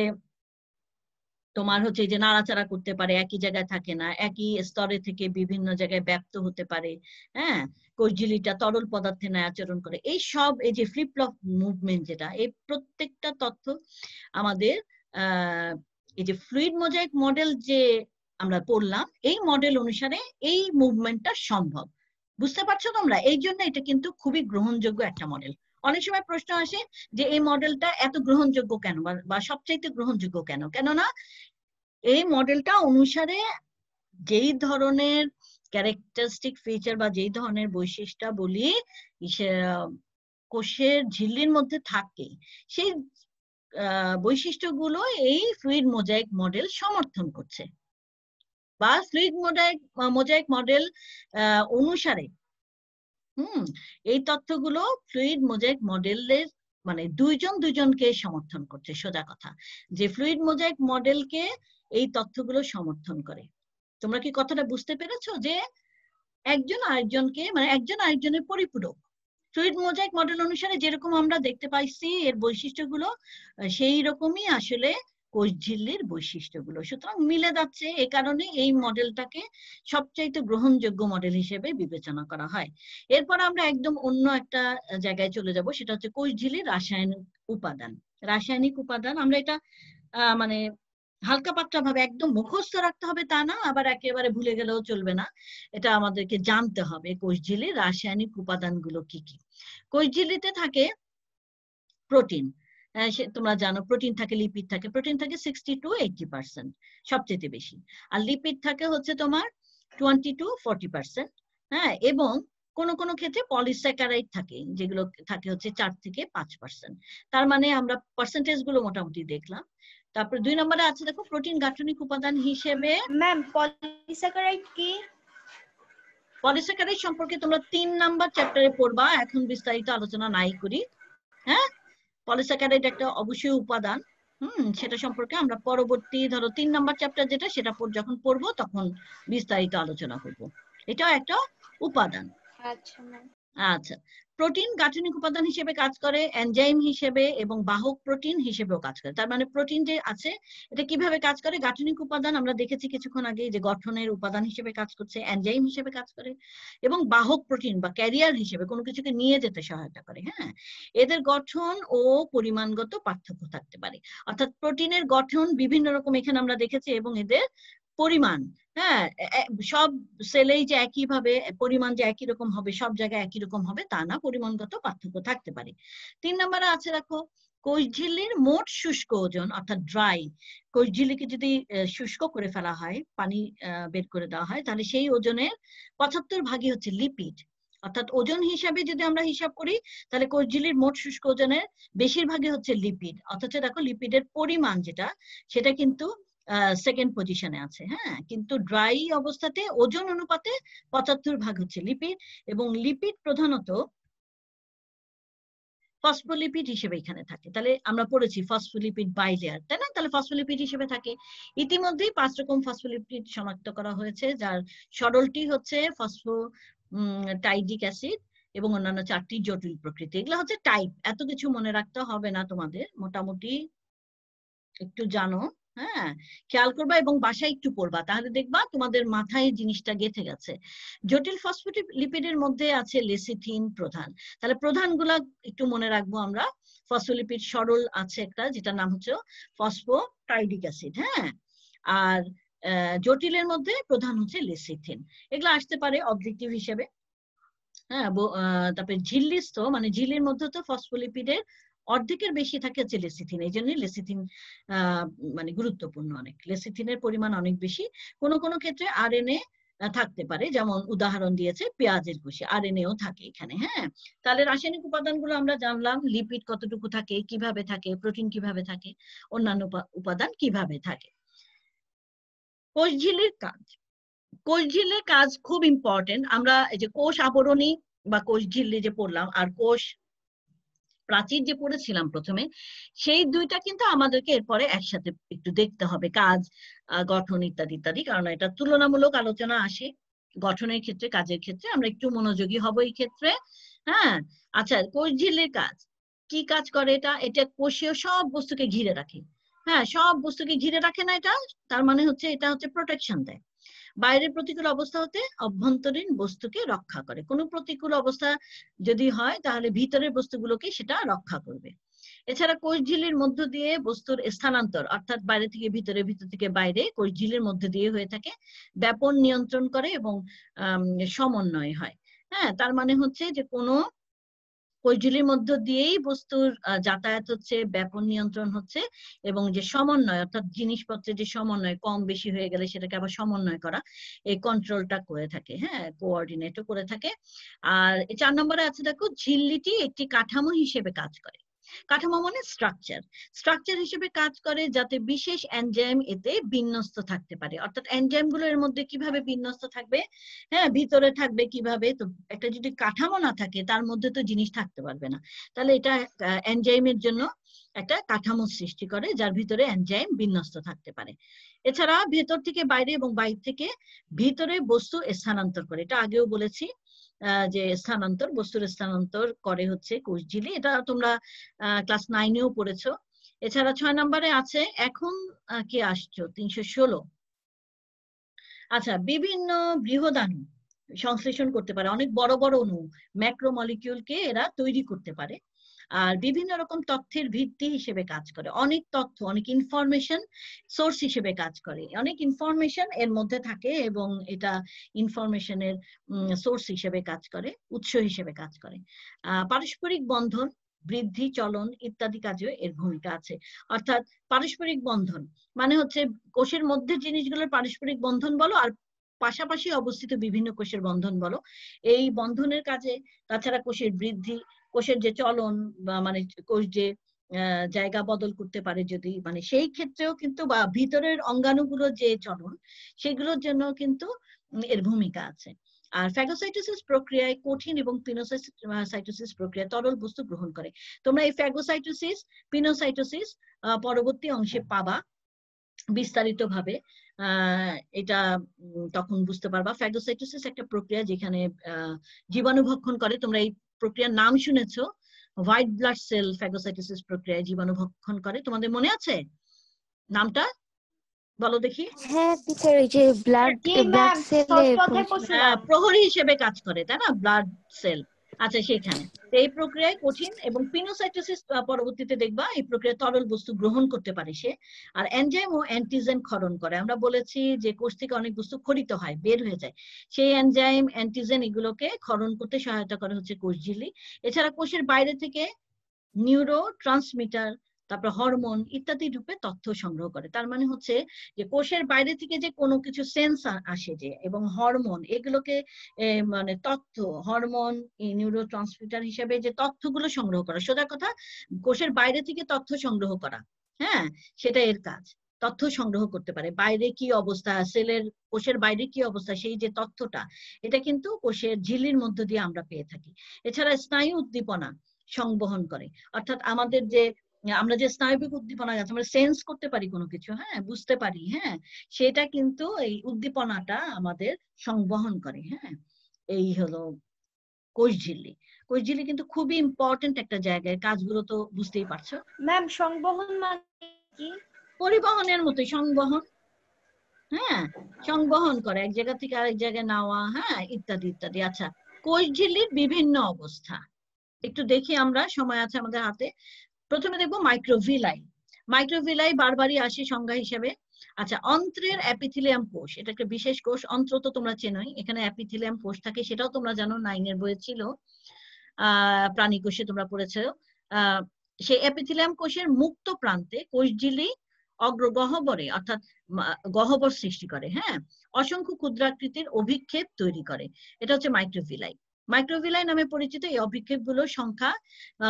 তোমার হচ্ছে যে নাড়াচাড়া করতে পারে, একই জায়গায় থাকে না, একই স্তরে থেকে বিভিন্ন জায়গায় ব্যাপ্ত হতে পারে, হ্যাঁ, কোষঝিল্লিটা তরল পদার্থে ন্যায় আচরণ করে। এই সব, এই যে ফ্লিপ ফ্লপ মুভমেন্ট যেটা, এই প্রত্যেকটা তথ্য আমাদের এই যে ফ্লুইড মোজাইক মডেল যে আমরা পড়লাম, এই মডেল অনুসারে এই মুভমেন্টটা সম্ভব। বুঝতে পারছো তোমরা? এই জন্য এটা কিন্তু খুবই গ্রহণযোগ্য একটা মডেল। অনেক সময় প্রশ্ন আসে যে এই মডেলটা এত গ্রহণযোগ্য কেন, বা সবচাইতে গ্রহণযোগ্য কেন? কেননা এই মডেলটা অনুসারে যেই ধরনের ক্যারেক্টারিস্টিক ফিচার বা যেই ধরনের বৈশিষ্ট্য বলি কোষের ঝিল্লির মধ্যে থাকে, সেই বৈশিষ্ট্যগুলো এই ফ্লুইড মোজাইক মডেল সমর্থন করছে, বা ফ্লুইড মোজাইক মডেল অনুসারে এই তথ্যগুলো ফ্লুইড মোজাইক মডেলের মানে দুইজনকে সমর্থন করছে। সোজা কথা, যে ফ্লুইড মোজাইক মডেলকে এই তথ্যগুলো সমর্থন করে। তোমরা কি কথাটা বুঝতে পেরেছো? যে একজন আরেকজনকে, মানে একজন আরেকজনের পরিপূরক। ফ্লুইড মোজাইক মডেল অনুসারে যেরকম আমরা দেখতে পাইছি এর বৈশিষ্ট্যগুলো, সেই রকমই আসলে কোষঝিল্লির বৈশিষ্ট্যগুলো। সুতরাং মিলে যাচ্ছে, এই কারণে এই মডেলটাকে সবচাইতে গ্রহণযোগ্য মডেল হিসেবে বিবেচনা করা হয়। এরপর আমরা একদম অন্য একটা জায়গায় চলে যাব, সেটা হচ্ছে কোষঝিল্লির রাসায়নিক উপাদান। রাসায়নিক উপাদান, আমরা এটা মানে হালকা পাতলা ভাবে একদম মুখস্থ রাখতে হবে তা না, আবার একেবারে ভুলে গেলেও চলবে না, এটা আমাদেরকে জানতে হবে কোষঝিল্লির রাসায়নিক উপাদানগুলো কি কি। কোষঝিল্লিতে থাকে প্রোটিন, তোমরা জানো প্রোটিন থাকে, লিপিড থাকে। প্রোটিন থাকে 60 to 80%, সবচেয়ে বেশি। আর লিপিড থাকে হচ্ছে তোমার 20 to 40%। হ্যাঁ, এবং কোন কোন ক্ষেত্রে পলিস্যাকারাইড থাকে, যেগুলো থাকে হচ্ছে 4 থেকে 5%। তার মানে আমরা পার্সেন্টেজ গুলো মোটামুটি দেখলাম। তারপর 2 নম্বরে আছে দেখো প্রোটিন গাঠনিক উপাদান হিসেবে। ম্যাম পলিস্যাকারাইড কি? পলিস্যাকারাইড সম্পর্কে তোমরা 3 নাম্বার চ্যাপ্টারে পড়বা, এখন বিস্তারিত আলোচনা নাই করি। হ্যাঁ, পলিস্যাকারাইড একটা অবশ্যই উপাদান, সেটা সম্পর্কে আমরা পরবর্তী ধরো 3 নাম্বার চ্যাপ্টার যেটা, সেটা যখন পড়বো তখন বিস্তারিত আলোচনা করব। এটাও একটা উপাদান। আচ্ছা ম্যাম। আচ্ছা, প্রোটিন গাঠনিক উপাদান হিসেবে কাজ করে, এনজাইম হিসেবে এবং বাহক প্রোটিন হিসেবেও কাজ করে। তার মানে প্রোটিন যে আছে এটা কিভাবে কাজ করে, গাঠনিক উপাদান আমরা দেখেছি কিছুক্ষণ আগে যে গঠনের উপাদান হিসেবে কাজ করছে, এনজাইম হিসেবে কাজ করে, এবং বাহক প্রোটিন বা ক্যারিয়ার হিসেবে কোনো কিছুকে নিয়ে যেতে সহায়তা করে। হ্যাঁ, এদের গঠন ও পরিমাণগত পার্থক্য থাকতে পারে, অর্থাৎ প্রোটিনের গঠন বিভিন্ন রকম এখানে আমরা দেখেছি, এবং এদের পরিমাণ, হ্যাঁ, সব সেলেই যে একই ভাবে পরিমাণ যে একই রকম হবে, সব জায়গায় একই রকম হবে তা না, পরিমাণগত পার্থক্য থাকতে পারে। 3 নম্বরে আছে দেখো কোষঝিল্লির মোট শুষ্ক ওজন, অর্থাৎ ড্রাই। কোষঝিল্লিকে যদি শুষ্ক করে ফেলা হয়, পানি বের করে দেওয়া হয়, তাহলে সেই ওজনের 75 ভাগই হচ্ছে লিপিড। অর্থাৎ ওজন হিসাবে যদি আমরা হিসাব করি, তাহলে কোষঝিল্লির মোট শুষ্ক ওজনের বেশিরভাগই হচ্ছে লিপিড। অথচ দেখো লিপিডের পরিমাণ যেটা, সেটা কিন্তু সেকেন্ড পজিশনে আছে। হ্যাঁ, কিন্তু ড্রাই অবস্থাতে ওজন অনুপাতে 75 ভাগ হচ্ছে লিপিড, এবং লিপিড প্রধানত ফসফোলিপিড হিসেবে এখানে থাকে। তাহলে আমরা পড়েছি ফসফোলিপিড বাইলেয়ার, তাই না? তাহলে ফসফোলিপিড হিসেবে থাকে। ইতিমধ্যেই 5 রকম ফসফোলিপিড শনাক্ত করা হয়েছে, যার সরলটি হচ্ছে ফসফোটাইডিক অ্যাসিড এবং অন্যান্য 4টি জটিল প্রকৃতি। এগুলো হচ্ছে টাইপ, এত কিছু মনে রাখতে হবে না তোমাদের, মোটামুটি একটু জানো। হ্যাঁ, খেয়াল করবা এবং বাসায় একটু পড়বা, তাহলে দেখবা তোমাদের মাথায় জিনিসটা গেঁথে গেছে। জটিল ফসফোলিপিডের মধ্যে আছে লেসিথিন প্রধান। তাহলে প্রধানগুলা একটু মনে রাখবো আমরা। ফসফোলিপিড সরল আছে একটা, যেটার নাম হচ্ছে ফসফোটাইডিক অ্যাসিড। হ্যাঁ, আর জটিলের মধ্যে প্রধান হচ্ছে লেসিথিন। এগুলো আসতে পারে অবজেক্টিভ হিসেবে। হ্যাঁ, তারপরে ঝিল্লিস্থ, মানে ঝিল্লির মধ্যে তো ফসফোলিপিডের অর্ধেকের বেশি থাকে হচ্ছে লেসিথিন। এই জন্য লেসিথিন মানে গুরুত্বপূর্ণ অনেক, লেসিথিনের পরিমাণ অনেক বেশি। কোন কোন ক্ষেত্রে আরএনএ থাকতে পারে, যেমন উদাহরণ দিয়েছে পেঁয়াজের কুশি, আরএনএও থাকে এখানে। হ্যাঁ, তাহলে রাসায়নিক উপাদানগুলো আমরা জানলাম, লিপিড কতটুকু থাকে, কিভাবে থাকে, প্রোটিন কিভাবে থাকে, অন্যান্য উপাদান কিভাবে থাকে। কোষঝিল্লির কাজ, কোষঝিল্লির কাজ খুব ইম্পর্টেন্ট। আমরা এই যে কোষ আবরণী বা কোষঝিল্লি যে পড়লাম, আর কোষ প্রাচীর যে পড়েছিলাম প্রথমে, সেই দুইটা কিন্তু আমাদেরকে এরপরে একসাথে একটু দেখতে হবে, কাজ, গঠন ইত্যাদি ইত্যাদি, কারণ এটা তুলনামূলক আলোচনা আসে গঠনের ক্ষেত্রে, কাজের ক্ষেত্রে আমরা একটু মনোযোগী হব এই ক্ষেত্রে। হ্যাঁ, আচ্ছা, কোষঝিল্লির কাজ কি কাজ করে? এটা কোষীয় সব বস্তুকে ঘিরে রাখে। হ্যাঁ, সব বস্তুকে ঘিরে রাখে না এটা, তার মানে হচ্ছে এটা হচ্ছে প্রোটেকশন দেয়। বাইরের প্রতিকূল অবস্থা হতে অভ্যন্তরীণ বস্তুকে রক্ষা করে। কোনো প্রতিকূল অবস্থা যদি হয়, তাহলে ভিতরের বস্তুগুলোকে সেটা রক্ষা করবে। এছাড়া কোষঝিল্লির মধ্য দিয়ে বস্তুর স্থানান্তর, অর্থাৎ বাইরে থেকে ভিতরে, ভিতর থেকে বাইরে, কোষঝিল্লির মধ্য দিয়ে হয়ে থাকে। ব্যাপন নিয়ন্ত্রণ করে এবং সমন্বয় হয়। হ্যাঁ, তার মানে হচ্ছে যে কোনো কোষঝিল্লির মধ্য দিয়েই বস্তুর যাতায়াত হচ্ছে, ব্যাপন নিয়ন্ত্রণ হচ্ছে, এবং যে সমন্বয়, অর্থাৎ জিনিসপত্রের যে সমন্বয়, কম বেশি হয়ে গেলে সেটাকে আবার সমন্বয় করা, এই কন্ট্রোলটা করে থাকে। হ্যাঁ, কোঅর্ডিনেটও করে থাকে। আর 4 নম্বরে আছে দেখো, ঝিল্লিটি একটি কাঠামো হিসেবে কাজ করে। কাঠামো মানে স্ট্রাকচার, স্ট্রাকচার হিসেবে কাজ করে যাতে বিশেষ এনজাইম এতে বিন্যস্ত থাকতে পারে। অর্থাৎ এনজাইম গুলো এর মধ্যে কিভাবে বিন্যস্ত থাকবে, হ্যাঁ, ভিতরে থাকবে কিভাবে, তো একটা যদি কাঠামো না থাকে তার মধ্যে তো জিনিস থাকতে পারবে না। তাহলে এটা এনজাইমের জন্য একটা কাঠামো সৃষ্টি করে, যার ভিতরে এনজাইম বিন্যস্ত থাকতে পারে। এছাড়া ভেতর থেকে বাইরে এবং বাইরে থেকে ভিতরে বস্তু স্থানান্তর করে, এটা আগেও বলেছি যে স্থানান্তর, বস্তুর স্থানান্তর করে হচ্ছে কোষঝিল্লি। এটা তোমরা ক্লাস 9-এও পড়েছো। এছাড়া 6 নম্বরে আছে, এখন কি আসছো 316। আচ্ছা, বিভিন্ন বৃহদাণু সংশ্লেষণ করতে পারে, অনেক বড় বড় অণু, ম্যাক্রোমলিকিউলকে এরা তৈরি করতে পারে। আর বিভিন্ন রকম তথ্যের ভিত্তি হিসেবে কাজ করে, অনেক তথ্য, অনেক ইনফরমেশন সোর্স হিসেবে কাজ করে, অনেক ইনফরমেশন এর মধ্যে থাকে এবং এটা ইনফরমেশনের সোর্স হিসেবে কাজ করে, উৎস হিসেবে কাজ করে। পারস্পরিক বন্ধন, বৃদ্ধি, চলন ইত্যাদি কাজেও এর ভূমিকা আছে। অর্থাৎ পারস্পরিক বন্ধন মানে হচ্ছে কোষের মধ্যে জিনিসগুলোর পারস্পরিক বন্ধন বলো আর পাশাপাশি অবস্থিত বিভিন্ন কোষের বন্ধন বলো, এই বন্ধনের কাজে, তাছাড়া কোষের বৃদ্ধি, কোষের যে চলন বা মানে কোষ যে জায়গা বদল করতে পারে যদি, মানে সেই ক্ষেত্রেও কিন্তু, বা ভিতরের অঙ্গাণুগুলোর যে চলন সেগুলোর জন্য কিন্তু এর ভূমিকা আছে। আর ফ্যাগোসাইটোসিস প্রক্রিয়ায় কঠিন এবং পিনোসাইটোসিস প্রক্রিয়ায় তরল বস্তু গ্রহণ করে। তোমরা এই ফ্যাগোসাইটোসিস, পিনোসাইটোসিস পরবর্তী অংশে পাবা বিস্তারিত ভাবে, এটা তখন বুঝতে পারবা। ফ্যাগোসাইটোসিস একটা প্রক্রিয়া যেখানে জীবাণু ভক্ষণ করে। তোমরা এই প্রক্রিয়ার নাম শুনেছো, হোয়াইট ব্লাড সেল ফ্যাগোসাইটোসিস প্রক্রিয়ায় জীবাণু ভক্ষণ করে। তোমাদের মনে আছে নামটা? বলো দেখি। হ্যাঁ টিচার, ওই যে ব্লাড সেলে প্রহরী হিসেবে কাজ করে, তাই না, ব্লাড সেল। আচ্ছা, সেখানে এই প্রক্রিয়ায় কঠিন এবং পিনোসাইটোসিস পরবর্তীতে দেখবা এই প্রক্রিয়ায় তরল বস্তু গ্রহণ করতে পারে সে। আর এনজাইম ও অ্যান্টিজেন ক্ষরণ করে। আমরা বলেছি যে কোষ থেকে অনেক বস্তু খরিত হয়, বের হয়ে যায়, সেই এনজাইম অ্যান্টিজেন এগুলোকে ক্ষরণ করতে সহায়তা করে হচ্ছে কোষঝিল্লি। এছাড়া কোষের বাইরে থেকে নিউরো ট্রান্সমিটার, তারপর হরমোন ইত্যাদি রূপে তথ্য সংগ্রহ করে। তার মানে হচ্ছে যে কোষের বাইরে থেকে যে কোনো কিছু সেন্স আসে যে, এবং হরমোন এগুলোকে মানে তথ্য, হরমোন নিউরো ট্রান্সমিটার হিসেবে যে তথ্যগুলো সংগ্রহ করা, সোজা কথা কোষের বাইরে থেকে তথ্য সংগ্রহ করা, হ্যাঁ সেটা এর কাজ। তথ্য সংগ্রহ করতে পারে, বাইরে কি অবস্থা, সেলের কোষের বাইরে কি অবস্থা, সেই যে তথ্যটা, এটা কিন্তু কোষের ঝিল্লির মধ্য দিয়ে আমরা পেয়ে থাকি। এছাড়া স্নায়ু উদ্দীপনা সংবহন করে, অর্থাৎ আমাদের যে আমরা যে স্নায়বিক উদ্দীপনা আছে, আমরা সেন্স করতে পারি কোনো কিছু, হ্যাঁ বুঝতে পারি, হ্যাঁ সেটা কিন্তু এই উদ্দীপনাটা আমাদের সংবহন করে। হ্যাঁ, এই হলো কোষঝিল্লি। কোষঝিল্লি কিন্তু খুবই ইম্পর্টেন্ট একটা জায়গায়, কাজগুলো তো বুঝতেই পারছো। ম্যাম সংবহন মানে কি? পরিবহনের মতোই সংবহন, হ্যাঁ সংবহন করে, এক জায়গা থেকে আরেক জায়গায় নেওয়া, হ্যাঁ ইত্যাদি ইত্যাদি। আচ্ছা, কোষঝিল্লির বিভিন্ন অবস্থা একটু দেখি আমরা, সময় আছে আমাদের হাতে। প্রথমে দেখবো মাইক্রোভিলাই। মাইক্রোভিলাই বারবারই আসে সংজ্ঞা হিসেবে। আচ্ছা, অন্ত্রের অ্যাপিথিলিয়াম কোষ, এটা একটা বিশেষ কোষ। অন্ত্র তো তোমরা চেনোই, এখানে অ্যাপিথিলিয়াম কোষ থাকে, সেটাও তোমরা জানো, 9 এর বইয়ে ছিল, প্রাণী কোষে তোমরা পড়েছো। সেই অ্যাপিথিলিয়াম কোষের মুক্ত প্রান্তে কোষঝিল্লি অগ্রগহ্বরে অর্থাৎ গহ্বর সৃষ্টি করে, হ্যাঁ অসংখ্য ক্ষুদ্রাকৃতির অভিক্ষেপ তৈরি করে, এটা হচ্ছে মাইক্রোভিলাই। মাইক্রোভিলাই নামে পরিচিত এই অভিক্ষেপগুলোর সংখ্যা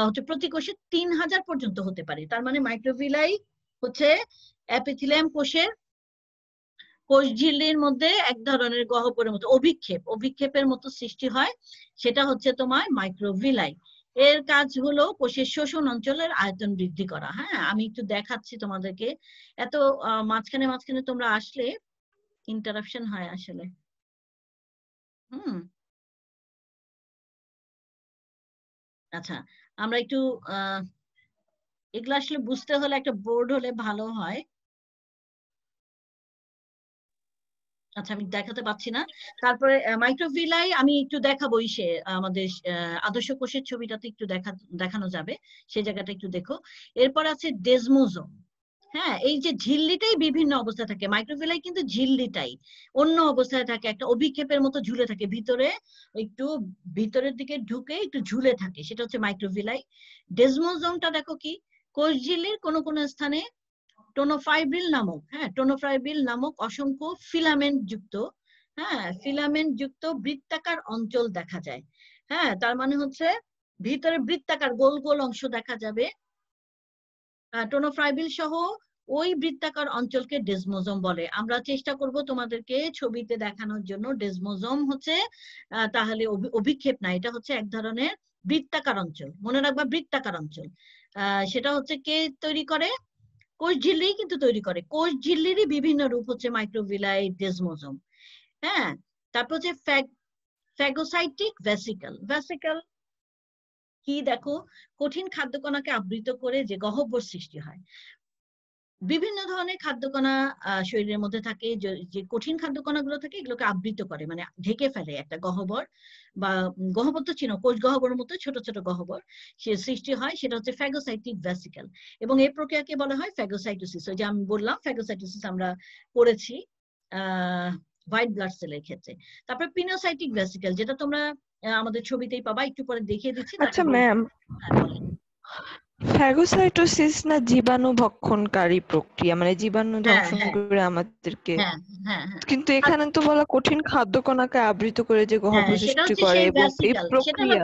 হচ্ছে প্রতি কোষে 3000 পর্যন্ত হতে পারে। তার মানে মাইক্রোভিলাই হচ্ছে অ্যাপিথিলিয়াম কোষের কোষঝিল্লির মধ্যে এক ধরনের গহ্বরের মতো অভিক্ষেপের মতো সৃষ্টি হয়, সেটা হচ্ছে তোমার মাইক্রোভিলাই। এর কাজ হলো কোষের শোষণ অঞ্চলের আয়তন বৃদ্ধি করা। হ্যাঁ, আমি একটু দেখাচ্ছি তোমাদেরকে, এত মাঝখানে মাঝখানে তোমরা আসলে ইন্টারাপশন হয় আসলে। আচ্ছা, আমরা একটু এগুলো আসলে বুঝতে হলে একটা বোর্ড হলে ভালো হয়। আচ্ছা, আমি দেখাতে পাচ্ছি না। তারপরে মাইক্রোভিলাই আমি একটু দেখাবো, ইসে আমাদের আদর্শ কোষের ছবিটাতে একটু দেখানো যাবে, সেই জায়গাটা একটু দেখো। এরপর আছে ডেজমোজোম। হ্যাঁ, এই যে ঝিল্লিটাই বিভিন্ন অবস্থায় থাকে, মাইক্রোভিলাই কিন্তু ঝিল্লিটাই অন্য অবস্থায় থাকে, একটা অভিক্ষেপের মতো ঝুলে থাকে, ভিতরে একটু ভিতরের দিকে ঢুকে একটু ঝুলে থাকে, সেটা হচ্ছে মাইক্রোভিলাই। ডেজমোজোমটা দেখো কি, কোষঝিল্লির কোন কোন স্থানে টোনোফাইব্রিল নামক, হ্যাঁ টোনোফাইব্রিল নামক অসংখ্য ফিলামেন্ট যুক্ত, হ্যাঁ ফিলামেন্ট যুক্ত বৃত্তাকার অঞ্চল দেখা যায়। হ্যাঁ, তার মানে হচ্ছে ভিতরে বৃত্তাকার গোল গোল অংশ দেখা যাবে। টোনোফাইব্রিল সহ ওই বৃত্তাকার অঞ্চলকে ডেজমোজোম বলে। আমরা চেষ্টা করব তোমাদেরকে ছবিতে দেখানোর জন্য। ডেজমোজোম হচ্ছে তাহলে অভিক্ষেপ না, এটা হচ্ছে এক ধরনের বৃত্তাকার অঞ্চল, মনে রাখবা বৃত্তাকার অঞ্চল। সেটা হচ্ছে কে তৈরি করে, কোষঝিল্লি কিন্তু তৈরি করে। কোষঝিল্লিরই বিভিন্ন রূপ হচ্ছে মাইক্রোভিলাই, ডেজমোজোম। হ্যাঁ, তারপর হচ্ছে ফ্যাগোসাইটিক ভেসিকল। ভেসিকল কি দেখো, কঠিন খাদ্যকণাকে আবৃত করে যে গহ্বর সৃষ্টি হয়। বিভিন্ন ধরনের খাদ্যকণা শরীরের মধ্যে থাকে, যে কঠিন খাদ্যকণাগুলো থাকে এগুলোকে আবৃত করে, মানে ঢেকে ফেলে একটা গহ্বর, বা গহ্বর তো চিনো, কোষ গহ্বরের মতো ছোট ছোট গহ্বর সে সৃষ্টি হয়, সেটা হচ্ছে ফ্যাগোসাইটিক ভেসিকেল। এবং এই প্রক্রিয়াকে বলা হয় ফ্যাগোসাইটোসিস। ওই যে আমি বললাম ফ্যাগোসাইটোসিস আমরা পড়েছি হোয়াইট ব্লাড সেলের ক্ষেত্রে। তারপরে পিনোসাইটিক ভেসিকেল, যেটা তোমরা আমাদের ছবিতেই পাবা, একটু পরে দেখিয়ে দিচ্ছি। আচ্ছা ম্যাম, বলেন। ফ্যাগোসাইটোসিস না জীবাণু ভক্ষণকারী প্রক্রিয়া, মানে জীবাণু দংশন করে আমাদেরকে, কিন্তু এখানে তো বলা কঠিন খাদ্যকণাকে আবৃত করে যে গহ্বর সৃষ্টি করে, এবং এই প্রক্রিয়া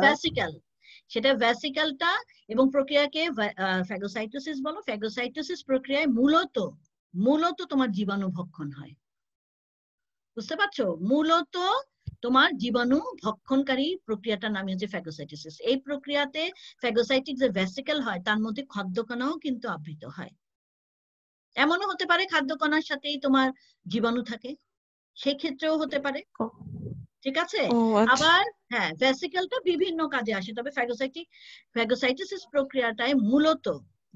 সেটা ভ্যাসিকালটা এবং প্রক্রিয়াকে ফ্যাগোসাইটোসিস বলো। ফ্যাগোসাইটোসিস প্রক্রিয়ায় মূলত তোমার জীবাণু ভক্ষণ হয়, বুঝতে পারছো? মূলত তোমার জীবাণু ভক্ষণকারী প্রক্রিয়াটার নাম হচ্ছে ফ্যাগোসাইটোসিস। এই প্রক্রিয়াতে ফ্যাগোসাইটিক যে ভেসিকেল হয় তার মধ্যে খাদ্যকণাও কিন্তু আবৃত হয়। এমনও হতে পারে খাদ্যকণার সাথেই তোমার জীবাণু থাকে, সেই ক্ষেত্রেও হতে পারে, ঠিক আছে? আবার হ্যাঁ, ভেসিকেলটা বিভিন্ন কাজে আসে, তবে ফ্যাগোসাইটোসিস প্রক্রিয়াটায় মূলত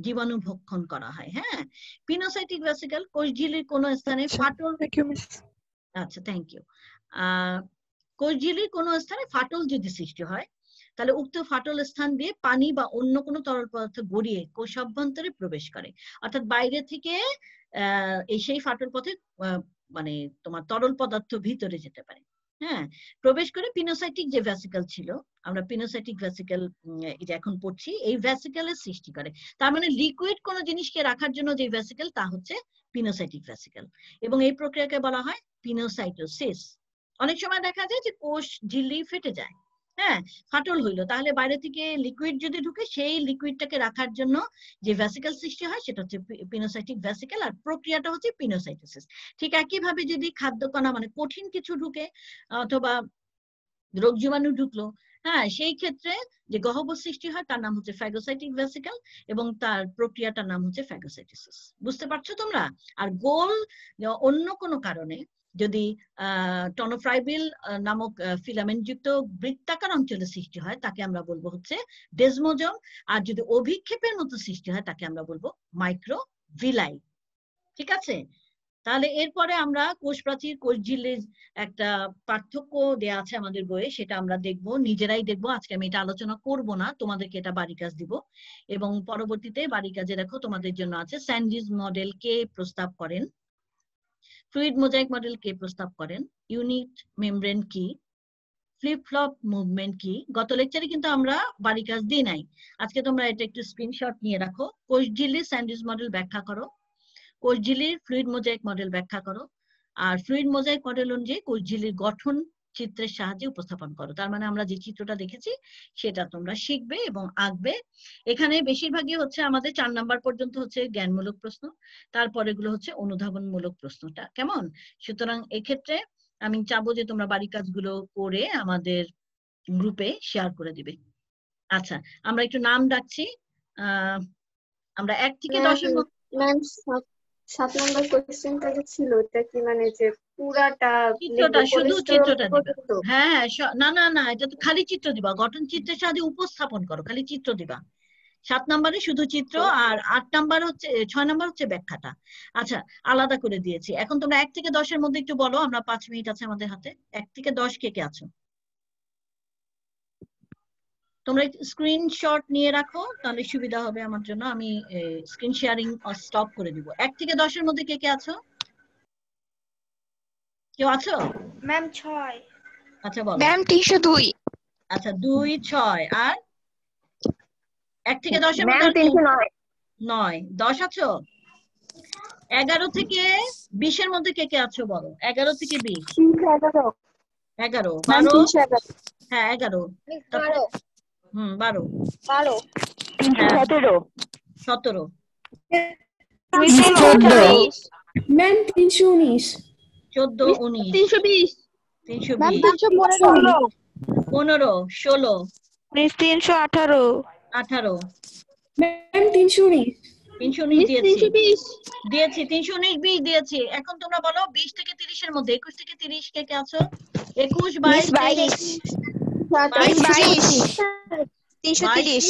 জীবাণু ভক্ষণ করা হয়। হ্যাঁ, পিনোসাইটিক ভেসিকেল কোষঝিল্লির কোন স্থানে ফাটল, আচ্ছা থ্যাংক ইউ, কোষঝিল্লির কোন স্থানে ফাটল যদি সৃষ্টি হয় তাহলে উক্ত ফাটল স্থান দিয়ে পানি বা অন্য কোনো তরল পদার্থ গড়িয়ে কোষ অভ্যন্তরে প্রবেশ করে, অর্থাৎ বাইরে থেকে সেই ফাটল পথে মানে তোমার তরল পদার্থ ভিতরে যেতে পারে। হ্যাঁ, প্রবেশ করে পিনোসাইটিক যে ভেসিকেল ছিল, আমরা পিনোসাইটিক ভেসিকেল এটা এখন পড়ছি, এই ভেসিকেলের সৃষ্টি করে। তার মানে লিকুইড কোনো জিনিসকে রাখার জন্য যে ভেসিকেল তা হচ্ছে পিনোসাইটিক ভেসিকেল, এবং এই প্রক্রিয়াকে বলা হয় পিনোসাইটোসিস। অনেক সময় দেখা যায় যে কোষ ঝিল্লি ফেটে যায়, হ্যাঁ, ফাটল হইলো, তাহলে বাইরে থেকে লিকুইড যদি ঢুকে সেই লিকুইডটাকে রাখার জন্য যে ভেসিকেল সৃষ্টি হয় সেটা হচ্ছে পিনোসাইটিক ভেসিকেল, আর প্রক্রিয়াটা হচ্ছে পিনোসাইটোসিস। ঠিক একইভাবে যদি খাদ্যকণা মানে কঠিন কিছু ঢুকে অথবা রোগ জীবাণু ঢুকলো, হ্যাঁ, সেই ক্ষেত্রে যে গহ্বর সৃষ্টি হয় তার নাম হচ্ছে ফ্যাগোসাইটিক ভেসিকেল, এবং তার প্রক্রিয়াটার নাম হচ্ছে ফ্যাগোসাইটোসিস। বুঝতে পারছো তোমরা? আর গোল অন্য কোনো কারণে যদি টনোফ্রাইবিল নামক ফিলামেন্ট যুক্ত বৃত্তাকার অঞ্চলে সৃষ্টি হয় তাকে আমরা বলবো হচ্ছে ডেসমোজম, আর যদি অভিক্ষেপের মতো সৃষ্টি হয় তাকে আমরা বলবো মাইক্রোভিলাই। ঠিক আছে? তাহলে এরপরে আমরা কোষ প্রাচীর কোষ ঝিল্লির একটা পার্থক্য দেয়া আছে আমাদের বইয়ে, সেটা আমরা দেখবো, নিজেরাই দেখবো। আজকে আমি এটা আলোচনা করব না, তোমাদেরকে এটা বাড়ি কাজ দিব, এবং পরবর্তীতে বাড়ি কাজে দেখো তোমাদের জন্য আছে স্যান্ডিজ মডেল কে প্রস্তাব করেন, ফ্লুইড মোজাইক মডেল কে প্রস্তাব করেন, ইউনিট মেমব্রেন কি, ফ্লিপ ফ্লপ মুভমেন্ট কি। গত লেকচারে কিন্তু আমরা বাড়ি কাজ দিই নাই, আজকে তোমরা এটা একটু স্ক্রিনশট নিয়ে রাখো। কোষ ঝিল্লির স্যান্ডিজ মডেল ব্যাখ্যা করো, কোষ ঝিল্লির ফ্লুইড মোজাইক মডেল ব্যাখ্যা করো, আর ফ্লুইড মোজাইক মডেল অনুযায়ী কোষ ঝিল্লির গঠন চিত্রের সাহায্যে উপস্থাপন করো। তার মানে আমরা যে চিত্রটা দেখেছি সেটা তোমরা শিখবে এবং আঁকবে। এখানে বেশিরভাগই হচ্ছে আমাদের 4 নাম্বার পর্যন্ত হচ্ছে জ্ঞানমূলক প্রশ্ন, তারপরে গুলো হচ্ছে অনুধাবনমূলক প্রশ্নটা, কেমন? সুতরাং এক্ষেত্রে আমি চাবো যে তোমরা বাড়ি কাজগুলো করে আমাদের গ্রুপে শেয়ার করে দিবে। আচ্ছা, আমরা একটু নাম ডাকছি, আমরা 1 থেকে 10 এর মধ্যে। 7 নম্বর কোশ্চেনটা যে ছিল এটা কি মানে যে পুরাটা চিত্রটা, শুধু চিত্রটা দিবা? হ্যাঁ, না না না, এটা তো খালি চিত্র দিবা, গঠন চিত্রের সাথে উপস্থাপন করো, খালি চিত্র দিবা। 7 নম্বরে শুধু চিত্র, আর 8 নাম্বার হচ্ছে 6 নাম্বার হচ্ছে ব্যাখ্যাটা। আচ্ছা, আলাদা করে দিয়েছি। এখন তোমরা 1 থেকে 10 এর মধ্যে একটু বলো, আমরা 5 মিনিট আছে আমাদের হাতে। 1 থেকে 10 কে কে আছো? তোমরা স্ক্রিনশট নিয়ে রাখো, তাহলে সুবিধা হবে আমার জন্য, আমি স্ক্রিন শেয়ারিং স্টপ করে দিব। 1 থেকে 10 এর মধ্যে কে কে আছো? কেউ আছো? ম্যাম 6। আচ্ছা বলো। ম্যাম 302। আচ্ছা 2, 6, আর 1 থেকে 10 এর মধ্যে? ম্যাম 309। 9, 10 আছো? 11 থেকে 20 এর মধ্যে কে কে আছো বলো? 11 থেকে 20। 11। 11, ম্যাম 12। হ্যাঁ 11, 12। 12, 12। 317। 17, 14। ম্যাম 319। 14, 19, 320। 320, 315। 15, 16, 318। 18, ম্যাম 319। 319 দিয়েছি, 320। দিয়েছি 319, 20 দিয়েছি। এখন তোমরা বলো 20 থেকে 30 এর মধ্যে, 21 থেকে 30 কে কে আছো? 21, 22, 22। 330।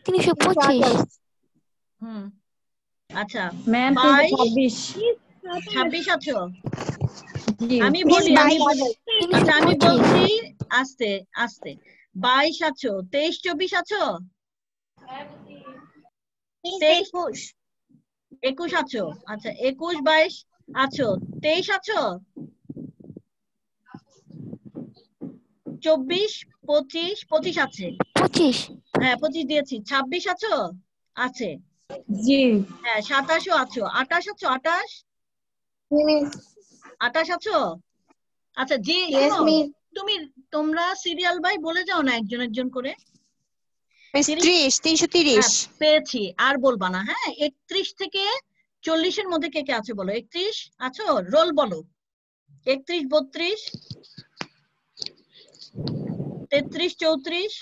325। হুম আচ্ছা ম্যাম 22 26 26 আছো জি আমি বলি আচ্ছা আমি বলছি আস্তে আস্তে 22 আছো 23 24 আছো 21 আছো আচ্ছা 21 22 আছো 23 আছো 24 25 25 আছে 25 হ্যাঁ 25 দিয়েছি 26 আছো আছে জি হ্যাঁ 27 আছো 28 আছো 28 28 আছো আচ্ছা জি শোনো তোমরা সিরিয়াল বাই বলে যাও না একজন একজন করে 330 পেয়েছি আর বলবা না হ্যাঁ 31 থেকে 40 এর মধ্যে কে কে আছে বলো 31 আছো রোল বলো 31 32 33 34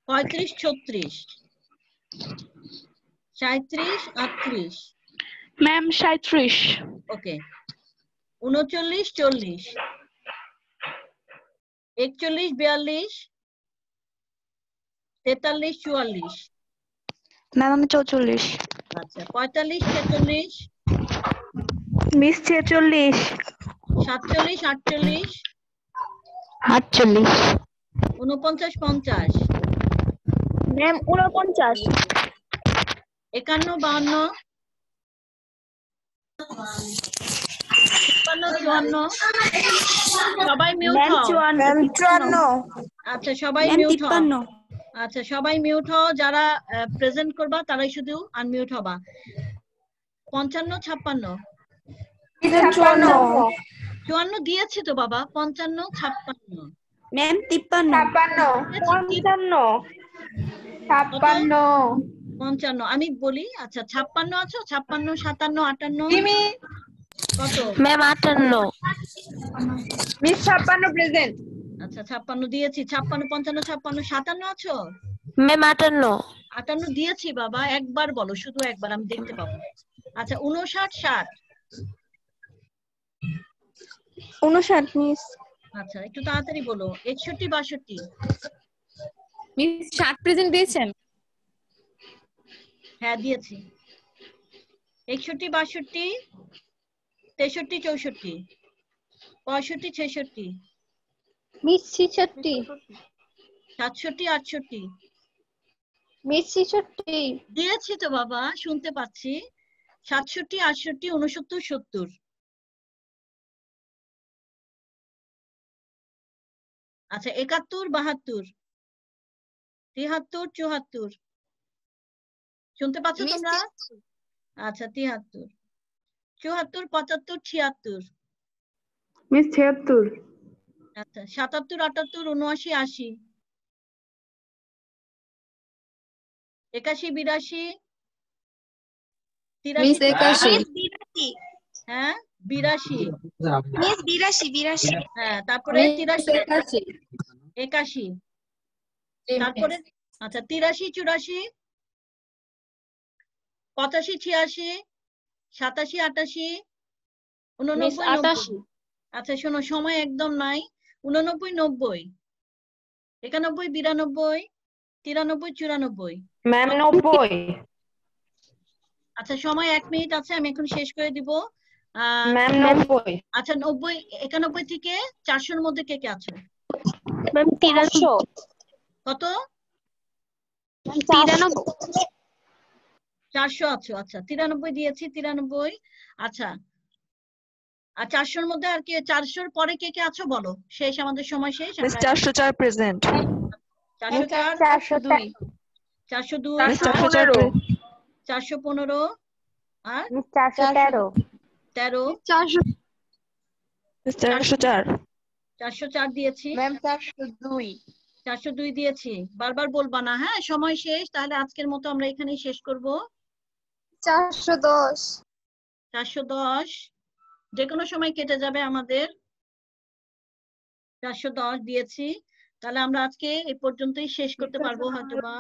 35 36 37 38 ম্যাম 37 ওকে 39 40 41 42 43 44 ম্যাম আমি 44 আচ্ছা 45 46 মিস 46 47 48 48 49 50 ম্যাম 49 51 52 53 54 সবাই মিউট হও ম্যাম 54 আচ্ছা সবাই মিউট হও আচ্ছা সবাই মিউট হও যারা প্রেজেন্ট করবা তারাই শুধু আনমিউট হবা 55 56 54 দিয়েছি তো বাবা 55 56 ম্যাম 53 55 আমি বলি আচ্ছা 56 আছো 56 57 58 কত ম্যাম 58 মিস 56 প্রেজেন্ট আচ্ছা 56 দিয়েছি 56 55 56 57 আছো ম্যাম 58 58 দিয়েছি বাবা একবার বলো শুধু একবার আমি দেখতে পাবো আচ্ছা 59 60 59 মিস আচ্ছা একটু তাড়াতাড়ি বলো 61 62 মিস 60 প্রেজেন্ট দিয়েছেন হ্যাঁ দিয়েছি 61 62 63 64 65 66 মিস 66 67 68 মিস 66 দিয়েছি তো বাবা শুনতে পাচ্ছি 67 68 69 70 আচ্ছা 71 72 73 74 শুনতে পাচ্ছ তোমরা আচ্ছা 73 74 75 76 মিস 76 আচ্ছা 77 78 79 80 81 82 মিস 83 81 হ্যাঁ 82 মিস 82 হ্যাঁ তারপরে 83 81 তারপরে আচ্ছা 83 84 85 86 87 88 মিস 89 88 আচ্ছা শোনো সময় একদম নাই 89 90 91 92 93 94 ম্যাম 90 আচ্ছা সময় 1 মিনিট আছে আমি এখন শেষ করে দিব ম্যাম 90 আচ্ছা 90 91 থেকে 400 এর মধ্যে কে কে আছে ম্যাম 300 কত 400 আছো আচ্ছা 93 দিয়েছি 93 আচ্ছা আর 400 এর মধ্যে আর কি 400 এর পরে কে কে আছো বলো শেষ আমাদের সময় শেষ মিস 404 প্রেজেন্ট 404 402 402 মিস 404 415 আর 413 13 মিস 404 404 দিয়েছি ম্যাম 402 402 দিয়েছি বারবার বলবা না হ্যাঁ সময় শেষ তাহলে আজকের মতো আমরা এখানেই শেষ করব 410 410 যে কোনো সময় কেটে যাবে আমাদের 410 দিয়েছি তাহলে আমরা আজকে এই পর্যন্তই শেষ করতে পারবো হয়তোবা